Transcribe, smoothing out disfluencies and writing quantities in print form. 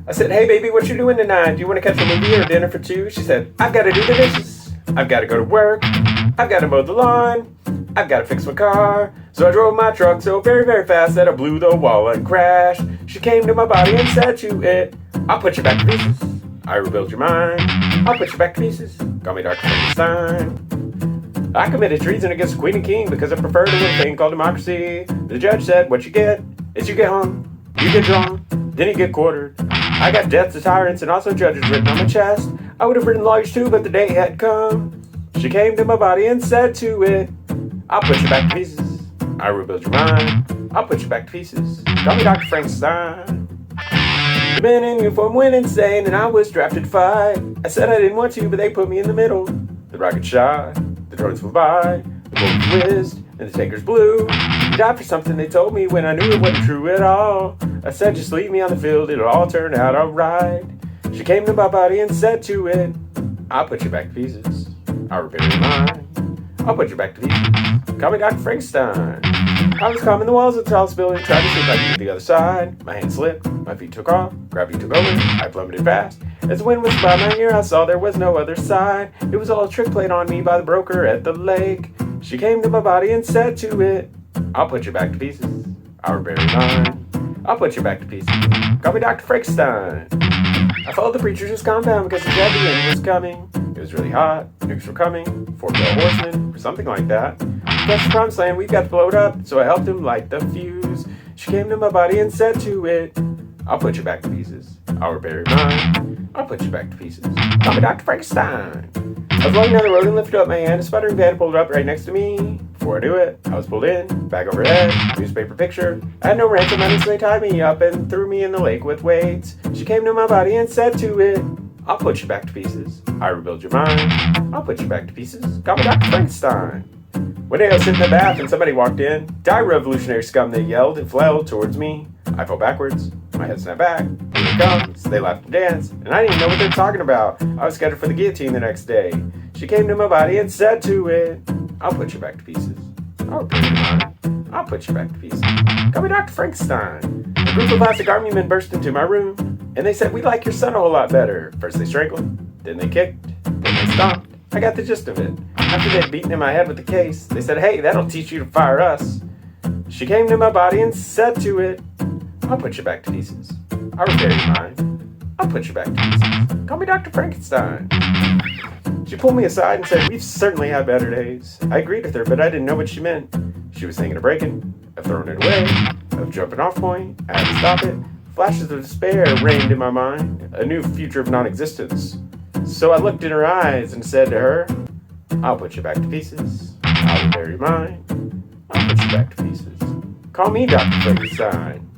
I said, hey baby, what you doing tonight? Do you want to catch a movie or dinner for two? She said, I've got to do the dishes. I've got to go to work. I've got to mow the lawn. I've got to fix my car. So I drove my truck so very, very fast that I blew the wall and crashed. She came to my body and said to it, I'll put you back to pieces. I rebuild your mind. I'll put you back to pieces. Call me Dr. Frankenstein. I committed treason against the Queen and King because I preferred a little thing called democracy. The judge said, what you get is you get hung, you get drawn, then you get quartered. I got death to tyrants and also judges written on my chest. I would have written lawyers too, but the day had come. She came to my body and said to it, I'll put you back to pieces. I rebuild your mind. I'll put you back to pieces. Call me Dr. Frankenstein. The men in uniform went insane and I was drafted to fight. I said I didn't want to, but they put me in the middle. The rocket shot, the drones flew by, the bullets whizzed, and the tankers blew. You died for something they told me when I knew it wasn't true at all. I said just leave me on the field, it'll all turn out alright. She came to my body and said to it, I'll put you back to pieces. I'll repair your mind. I'll put you back to pieces. Call me Dr. Frankenstein. I was climbing the walls of the tallest building, trying to see if I could get the other side. My hand slipped, my feet took off, gravity took over, I plummeted fast. As the wind was by my ear, I saw there was no other side. It was all a trick played on me by the broker at the lake. She came to my body and said to it, I'll put you back to pieces. I'll repair your mind. I'll put you back to pieces. Call me Dr. Frankenstein. I followed the preacher to his compound because he said the end was coming. It was really hot, nukes were coming, 4-tailed horsemen, or something like that. That's the promised land, we've got to blow it up, so I helped him light the fuse. She came to my body and said to it, I'll put you back to pieces. I'll repair your mind. I'll put you back to pieces. Call me Dr. Frankenstein. I was walking down the road and lifted up my hand. A sputtering van pulled up right next to me. Before I knew it, I was pulled in, back overhead, newspaper picture. I had no ransom money, so they tied me up and threw me in the lake with weights. She came to my body and said to it, I'll put you back to pieces. I rebuild your mind. I'll put you back to pieces. Call me Dr. Frankenstein. One day I was sitting in the bath and somebody walked in. Die, revolutionary scum, they yelled and flailed towards me. I fell backwards. My head snapped back. Here it comes. They laughed and danced. And I didn't even know what they were talking about. I was scheduled for the guillotine the next day. She came to my body and said to it, I'll put you back to pieces. I'll repair your mind. I'll put you back to pieces. Call me Dr. Frankenstein. A group of plastic army men burst into my room. And they said, we like your son a whole lot better. First they strangled. Then they kicked. Then they stomped. I got the gist of it. After they'd beaten in my head with the case, they said, hey, that'll teach you to fire us. She came to my body and said to it, I'll put you back to pieces. I'll repair your mind. I'll put you back to pieces. Call me Dr. Frankenstein. She pulled me aside and said, we've certainly had better days. I agreed with her, but I didn't know what she meant. She was thinking of breaking, of throwing it away, of jumping off point. I had to stop it. Flashes of despair reigned in my mind, a new future of non-existence. So I looked in her eyes and said to her, I'll put you back to pieces. I'll repair your mind. I'll put you back to pieces. Call me Dr. Frankenstein.